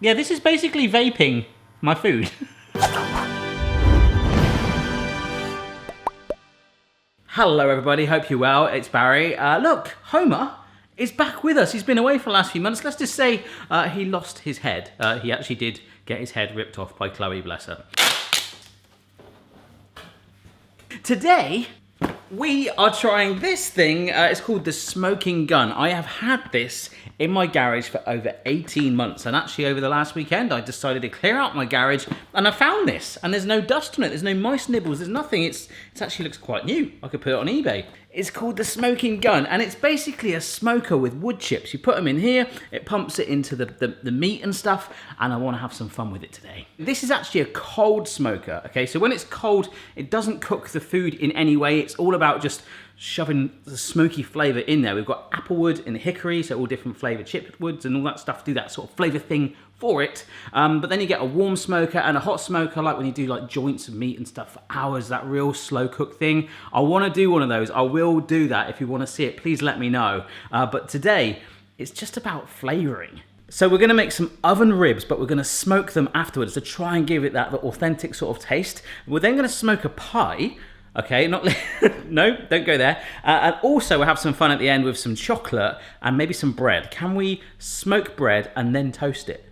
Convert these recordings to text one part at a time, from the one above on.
Yeah, this is basically vaping my food. Hello everybody, hope you're well, it's Barry. Look, Homer is back with us. He's been away for the last few months. Let's just say he lost his head. He actually did get his head ripped off by Chloe, bless her. Today, we are trying this thing. It's called the smoking gun. I have had this in my garage for over 18 months. And actually over the last weekend, I decided to clear out my garage and I found this. And there's no dust on it. There's no mice nibbles. There's nothing. It actually looks quite new. I could put it on eBay. It's called the smoking gun. And it's basically a smoker with wood chips. You put them in here. It pumps it into the meat and stuff. And I want to have some fun with it today. This is actually a cold smoker. Okay, so when it's cold, it doesn't cook the food in any way. It's all about just shoving the smoky flavour in there. We've got applewood and hickory, so all different flavoured chip woods and all that stuff, do that sort of flavour thing for it. But then you get a warm smoker and a hot smoker, like when you do like joints of meat and stuff for hours, that real slow cook thing. I want to do one of those. I will do that. If you want to see it, please let me know. But today, it's just about flavouring. So we're going to make some oven ribs, but we're going to smoke them afterwards to try and give it that authentic sort of taste. We're then going to smoke a pie. Okay, no, don't go there. And also we'll have some fun at the end with some chocolate and maybe some bread. Can we smoke bread and then toast it?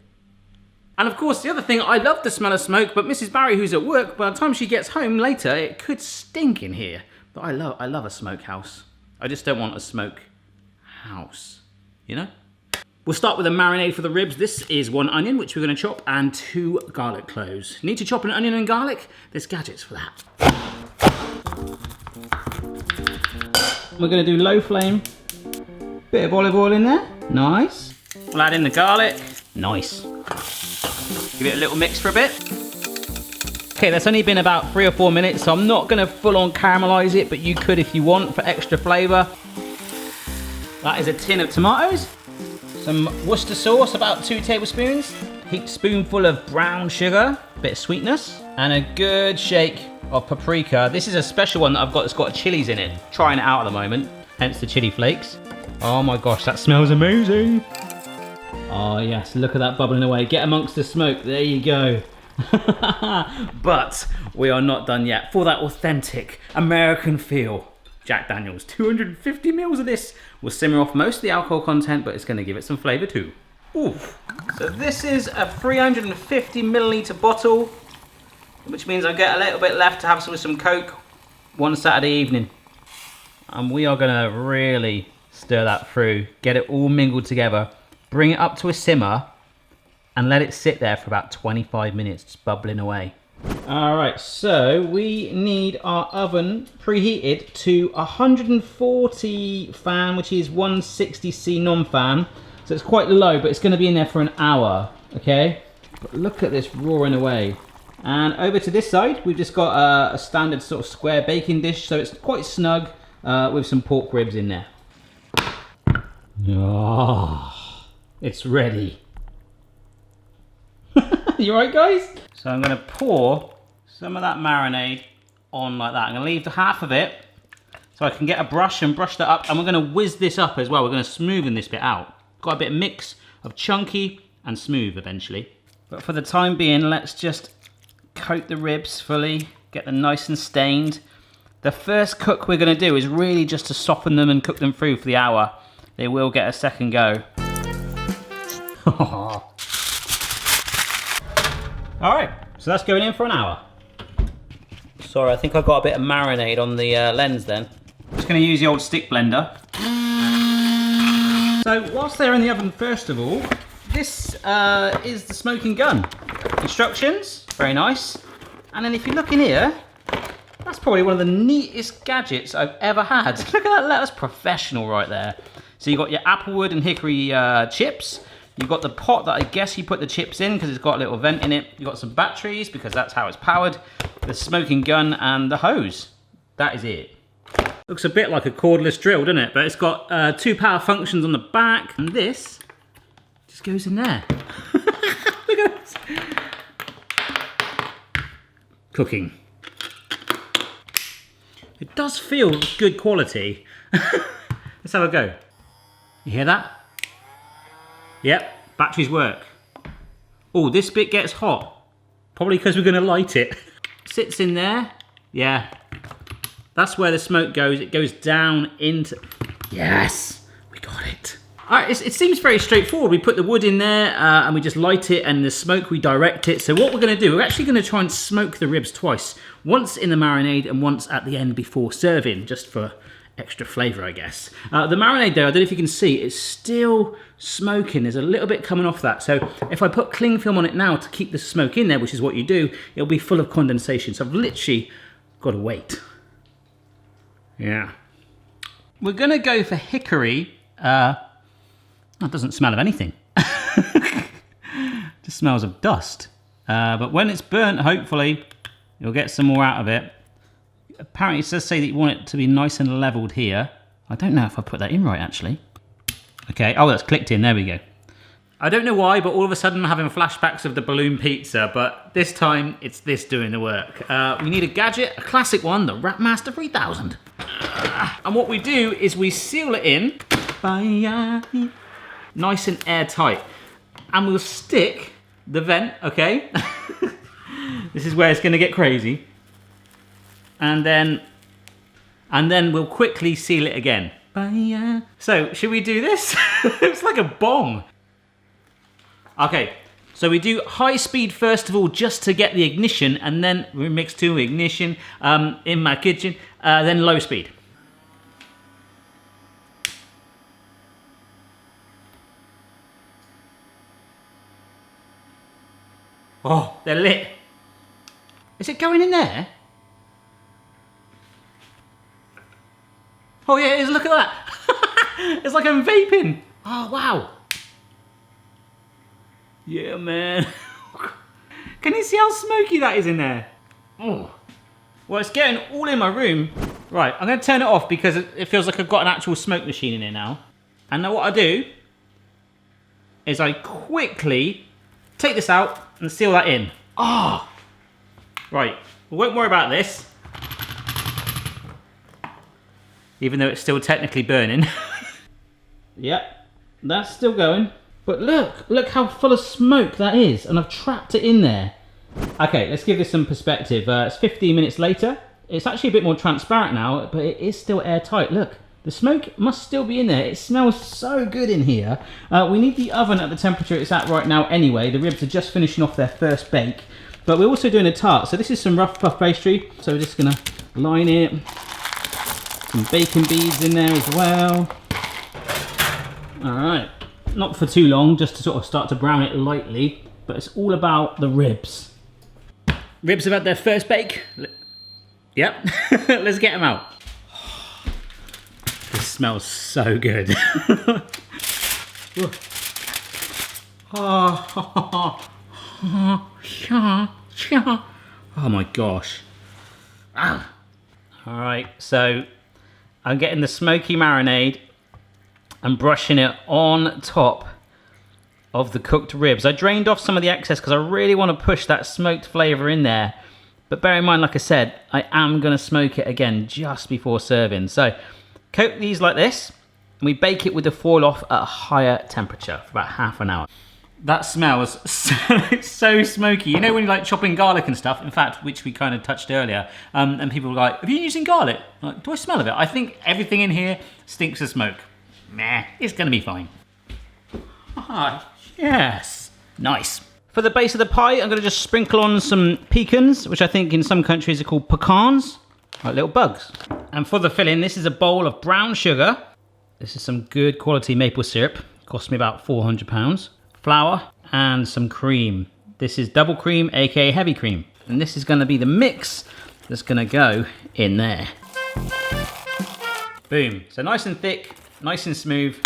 And of course, the other thing, I love the smell of smoke, but Mrs. Barry, who's at work, by the time she gets home later, it could stink in here. But I love a smokehouse. I just don't want a smoke house, you know? We'll start with a marinade for the ribs. This is 1 onion, which we're going to chop, and 2 garlic cloves. Need to chop an onion and garlic? There's gadgets for that. We're going to do low flame. Bit of olive oil in there. Nice. We'll add in the garlic. Nice. Give it a little mix for a bit. Okay, that's only been about 3 or 4 minutes, so I'm not going to full on caramelize it, but you could if you want for extra flavour. That is a tin of tomatoes. Some Worcester sauce, about 2 tablespoons. Heaped spoonful of brown sugar, bit of sweetness, and a good shake of paprika. This is a special one that I've got that's got chilies in it. Trying it out at the moment, hence the chili flakes. Oh my gosh, that smells amazing. Oh yes, look at that bubbling away. Get amongst the smoke, there you go. But we are not done yet. For that authentic American feel, Jack Daniels, 250 mils of this will simmer off most of the alcohol content, but it's going to give it some flavour too. Oof. So this is a 350 milliliter bottle, which means I get a little bit left to have with some Coke one Saturday evening. And we are going to really stir that through, get it all mingled together, bring it up to a simmer, and let it sit there for about 25 minutes, just bubbling away. Alright, so we need our oven preheated to 140 fan, which is 160C non-fan. So it's quite low, but it's going to be in there for an hour, okay? But look at this roaring away. And over to this side, we've just got a standard sort of square baking dish, so it's quite snug with some pork ribs in there. Oh, it's ready. You alright, guys? So I'm going to pour some of that marinade on like that. I'm going to leave the half of it so I can get a brush and brush that up. And we're going to whiz this up as well. We're going to smoothen this bit out. Got a bit of mix of chunky and smooth eventually. But for the time being, let's just coat the ribs fully, get them nice and stained. The first cook we're going to do is really just to soften them and cook them through for the hour. They will get a second go. Alright, so that's going in for an hour. Sorry, I think I got a bit of marinade on the lens then. Just going to use the old stick blender. So whilst they're in the oven, first of all, this is the smoking gun. Instructions, very nice. And then if you look in here, that's probably one of the neatest gadgets I've ever had. Look at that, that's professional right there. So you've got your applewood and hickory chips. You've got the pot that I guess you put the chips in because it's got a little vent in it. You've got some batteries because that's how it's powered. The smoking gun and the hose. That is it. Looks a bit like a cordless drill, doesn't it? But it's got 2 power functions on the back. And this just goes in there. Look at this. Cooking. It does feel good quality. Let's have a go. You hear that? Yep, batteries work. Oh, this bit gets hot. Probably because we're going to light it. Sits in there. Yeah. That's where the smoke goes. It goes down into... Yes! We got it. All right, it seems very straightforward. We put the wood in there and we just light it, and the smoke, we direct it. So what we're going to do, we're actually going to try and smoke the ribs twice. Once in the marinade and once at the end before serving, just for extra flavour, I guess. The marinade though, I don't know if you can see, it's still smoking. There's a little bit coming off that. So if I put cling film on it now to keep the smoke in there, which is what you do, it'll be full of condensation. So I've literally got to wait. Yeah. We're going to go for hickory. It doesn't smell of anything. Just smells of dust. But when it's burnt, hopefully, you'll get some more out of it. Apparently, it does say that you want it to be nice and leveled here. I don't know if I put that in right, actually. Okay, oh, that's clicked in. There we go. I don't know why, but all of a sudden I'm having flashbacks of the balloon pizza, but this time it's this doing the work. We need a gadget, a classic one, the Rapmaster 3000. And what we do is we seal it in. Nice and airtight. And we'll stick the vent, okay? This is where it's gonna get crazy. And then we'll quickly seal it again. So, should we do this? It's like a bong. Okay, so we do high speed first of all, just to get the ignition, and then we mix to ignition in my kitchen, then low speed. Oh, they're lit. Is it going in there? Oh yeah, it is, look at that. It's like I'm vaping. Oh, wow. Yeah, man. Can you see how smoky that is in there? Oh. Well, it's getting all in my room. Right, I'm gonna turn it off because it feels like I've got an actual smoke machine in here now. And now what I do is I quickly take this out and seal that in. Ah! Oh. Right, we won't worry about this. Even though it's still technically burning. Yep, that's still going. But look how full of smoke that is. And I've trapped it in there. Okay, let's give this some perspective. It's 15 minutes later. It's actually a bit more transparent now, but it is still airtight. Look, the smoke must still be in there. It smells so good in here. We need the oven at the temperature it's at right now anyway. The ribs are just finishing off their first bake. But we're also doing a tart. So this is some rough puff pastry. So we're just gonna line it. Some bacon beads in there as well. All right, not for too long, just to sort of start to brown it lightly, but it's all about the ribs. Ribs have had their first bake. Yep, let's get them out. This smells so good. Oh my gosh. All right, so I'm getting the smoky marinade and brushing it on top of the cooked ribs. I drained off some of the excess because I really want to push that smoked flavour in there. But bear in mind, like I said, I am going to smoke it again just before serving. So coat these like this, and we bake it with the foil off at a higher temperature for about half an hour. That smells so smoky. You know when you like chopping garlic and stuff, in fact, which we kind of touched earlier, and people were like, have you been using garlic? I'm like, do I smell of it? I think everything in here stinks of smoke. Nah, it's gonna be fine. Ah, yes. Nice. For the base of the pie, I'm gonna just sprinkle on some pecans, which I think in some countries are called pecans, like little bugs. And for the filling, this is a bowl of brown sugar. This is some good quality maple syrup. Cost me about £400. Flour and some cream. This is double cream, aka heavy cream. And this is gonna be the mix that's gonna go in there. Boom. So nice and thick, nice and smooth.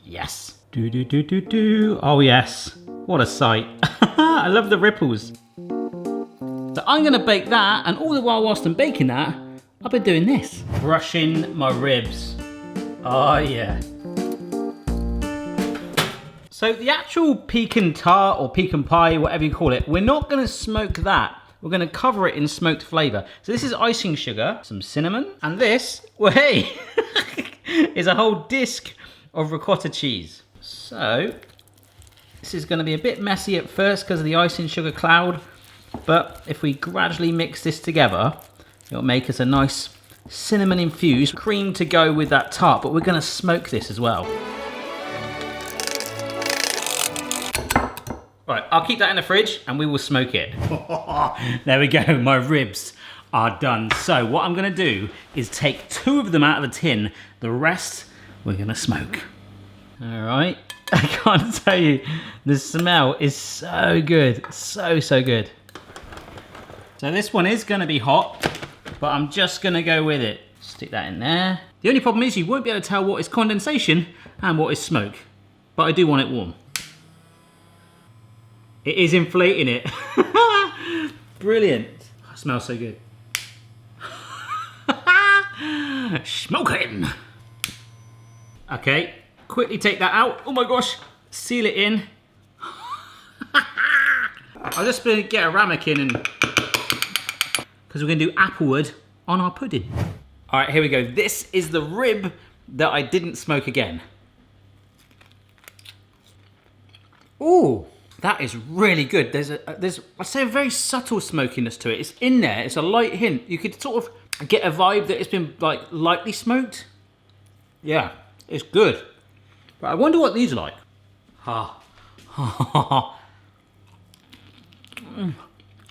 Yes. Do do do do do. Oh yes. What a sight. I love the ripples. So I'm gonna bake that, and all the while whilst I'm baking that, I've been doing this. Brushing my ribs. Oh yeah. So the actual pecan tart or pecan pie, whatever you call it, we're not gonna smoke that. We're gonna cover it in smoked flavor. So this is icing sugar, some cinnamon, and this, well, hey, is a whole disc of ricotta cheese. So This is going to be a bit messy at first because of the icing sugar cloud, but if we gradually mix this together, it'll make us a nice cinnamon infused cream to go with that tart, but we're going to smoke this as well. Right, I'll keep that in the fridge and we will smoke it. There we go, my ribs are done. So what I'm going to do is take 2 of them out of the tin, the rest we're going to smoke. All right, I can't tell you, the smell is so good, so good. So this one is going to be hot, but I'm just going to go with it. Stick that in there. The only problem is you won't be able to tell what is condensation and what is smoke, but I do want it warm. It is inflating it. Brilliant. Oh, it smells so good. Smoking. Okay, quickly take that out. Oh my gosh, seal it in. I'll just get a ramekin and because we're going to do applewood on our pudding. All right, here we go. This is the rib that I didn't smoke again. Ooh, that is really good. There's I'd say a very subtle smokiness to it. It's in there. It's a light hint. You could sort of get a vibe that it's been like lightly smoked. Yeah, it's good. But I wonder what these are like. Ah.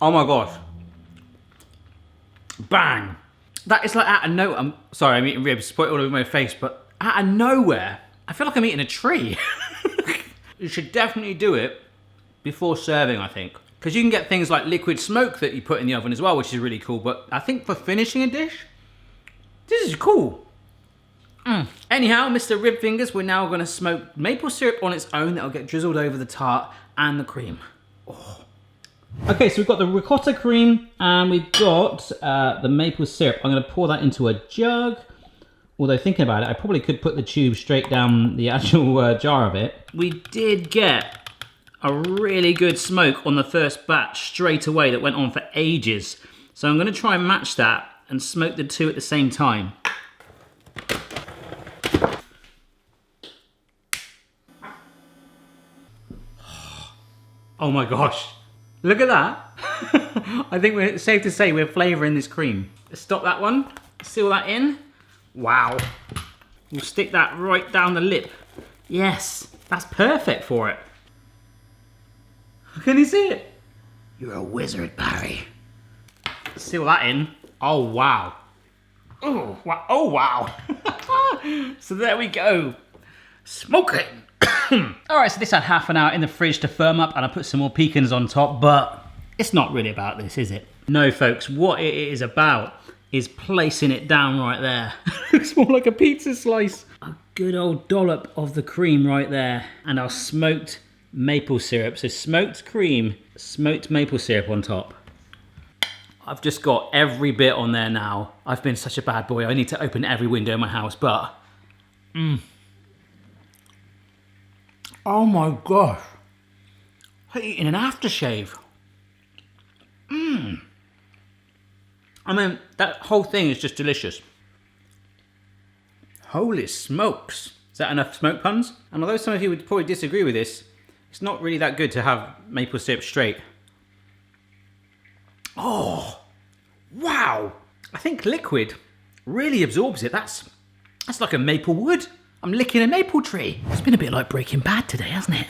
Oh my gosh. Bang. That is like out of nowhere. I'm sorry, I'm eating ribs, put it all over my face, but out of nowhere, I feel like I'm eating a tree. You should definitely do it before serving, I think. Because you can get things like liquid smoke that you put in the oven as well, which is really cool. But I think for finishing a dish, this is cool. Anyhow, Mr. Rib Fingers, we're now going to smoke maple syrup on its own. That'll get drizzled over the tart and the cream. Oh. Okay, so we've got the ricotta cream and we've got the maple syrup. I'm going to pour that into a jug. Although thinking about it, I probably could put the tube straight down the actual jar of it. We did get a really good smoke on the first batch straight away that went on for ages. So I'm going to try and match that and smoke the 2 at the same time. Oh my gosh, look at that. I think it's safe to say we're flavouring this cream. Let's stop that one, seal that in. Wow. We'll stick that right down the lip. Yes, that's perfect for it. Can you see it? You're a wizard, Barry. Seal that in. Oh, wow. Oh, wow. Oh, wow. So there we go. Smoking. All right, so this had half an hour in the fridge to firm up and I put some more pecans on top, but it's not really about this, is it? No, folks, what it is about is placing it down right there. Looks more like a pizza slice. A good old dollop of the cream right there and our smoked maple syrup. So smoked cream, smoked maple syrup on top. I've just got every bit on there now. I've been such a bad boy. I need to open every window in my house, but... Oh my gosh. I'm eating an aftershave. I mean, that whole thing is just delicious. Holy smokes. Is that enough smoke puns? And although some of you would probably disagree with this, it's not really that good to have maple syrup straight. Oh, wow. I think liquid really absorbs it. That's like a maple wood. I'm licking a maple tree. It's been a bit like Breaking Bad today, hasn't it?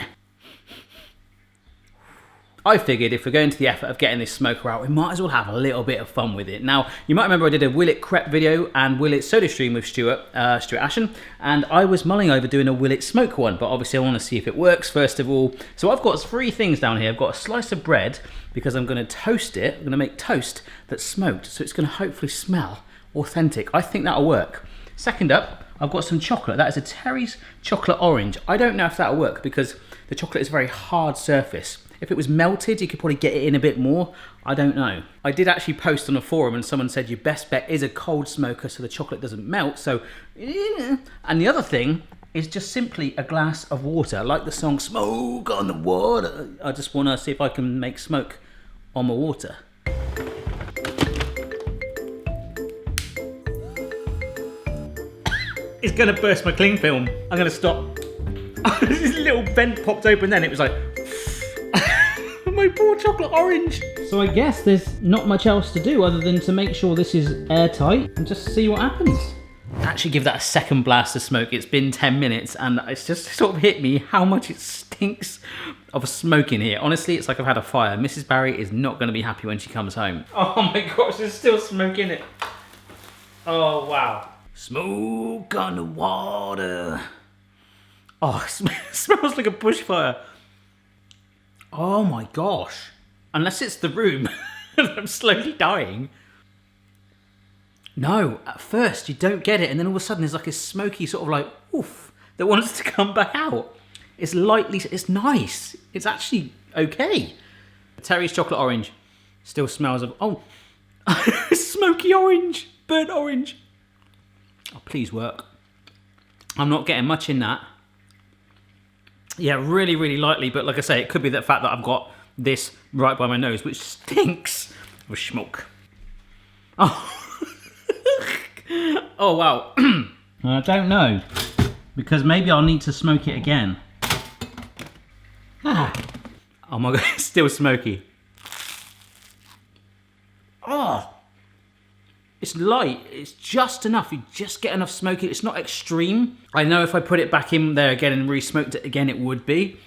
I figured if we're going to the effort of getting this smoker out, we might as well have a little bit of fun with it. Now, you might remember I did a Will It Crepe video and Will It Soda Stream with Stuart Ashen, and I was mulling over doing a Will It Smoke one, but obviously I want to see if it works first of all. So I've got 3 things down here. I've got a slice of bread, because I'm going to toast it. I'm going to make toast that's smoked, so it's going to hopefully smell authentic. I think that'll work. Second up, I've got some chocolate. That is a Terry's chocolate orange. I don't know if that'll work because the chocolate is a very hard surface. If it was melted, you could probably get it in a bit more. I don't know. I did actually post on a forum and someone said your best bet is a cold smoker so the chocolate doesn't melt. So, and the other thing is just simply a glass of water. Like the song Smoke on the Water. I just want to see if I can make smoke on my water. It's gonna burst my cling film. I'm gonna stop. This little vent popped open then. It was like... my poor chocolate orange. So I guess there's not much else to do other than to make sure this is airtight and just see what happens. Actually give that a second blast of smoke. It's been 10 minutes and it's just sort of hit me how much it stinks of smoke in here. Honestly, it's like I've had a fire. Mrs. Barry is not going to be happy when she comes home. Oh my gosh, there's still smoke in it. Oh wow. Smoke on the water. Oh, it smells like a bushfire. Oh my gosh. Unless it's the room and I'm slowly dying. No, at first you don't get it, and then all of a sudden there's like a smoky sort of like, oof, that wants to come back out. It's lightly, it's nice. It's actually okay. Terry's chocolate orange still smells of, oh, smoky orange, burnt orange. Oh, please work. I'm not getting much in that. Yeah, really, really lightly, but like I say, it could be the fact that I've got this right by my nose, which stinks of smoke. Oh. Oh wow. I don't know, because maybe I'll need to smoke it again. Ah. Oh my god, it's still smoky. Oh, it's light, it's just enough, you just get enough smoke. It's not extreme. I know if I put it back in there again and re-smoked it again it would be,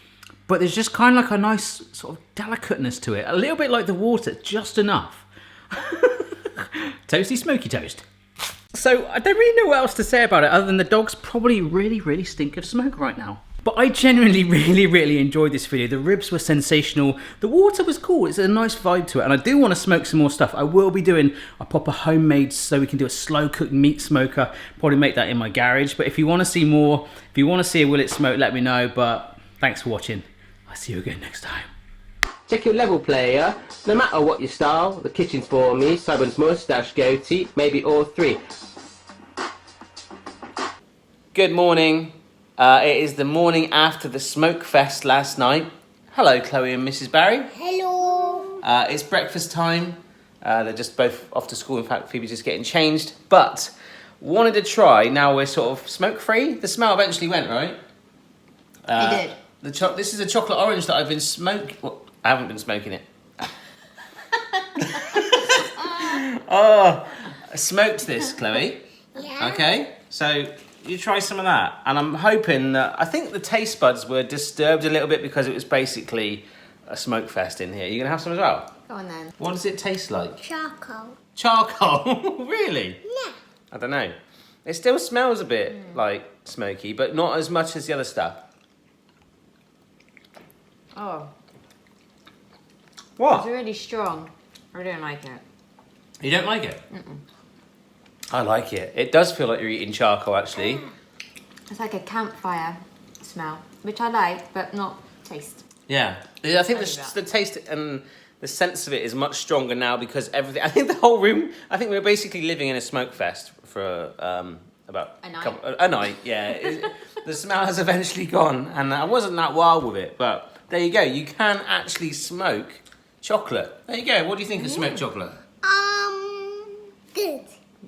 but there's just kind of like a nice sort of delicateness to it, a little bit like the water, just enough. Toasty smoky toast. So I don't really know what else to say about it other than the dogs probably really, really stink of smoke right now. But I genuinely really, really enjoyed this video. The ribs were sensational. The water was cool. It's a nice vibe to it. And I do want to smoke some more stuff. I will be doing a proper homemade, so we can do a slow cooked meat smoker. Probably make that in my garage. But if you want to see more, if you want to see a Will It Smoke, let me know. But thanks for watching. I'll see you again next time. Check your level, player. No matter what your style, the kitchen's for me. Simon's moustache, goatee, maybe all three. Good morning. It is the morning after the smoke fest last night. Hello, Chloe and Mrs. Barry. Hello. It's breakfast time. They're just both off to school. In fact, Phoebe's just getting changed. But wanted to try. Now we're sort of smoke free. The smell eventually went, right? It did. This is a chocolate orange that I've been smoking. Well, I haven't been smoking it. Oh, I smoked this, Chloe. Yeah. Okay, so you try some of that, and I'm hoping that, I think the taste buds were disturbed a little bit because it was basically a smoke fest in here. You gonna have some as well? Go on then. What does it taste like? Charcoal. Charcoal? Really? Yeah. I don't know. It still smells a bit like smoky, but not as much as the other stuff. Oh, What? it's really strong. I don't like it. You don't like it? I like it. It does feel like you're eating charcoal, actually. It's like a campfire smell, which I like, but not taste. Yeah. I think the taste and the sense of it is much stronger now because everything... I think the whole room... I think we're basically living in a smoke fest for about... A night? A night, yeah. The smell has eventually gone, and I wasn't that wild with it, but there you go. You can actually smoke chocolate. There you go. What do you think of smoked chocolate?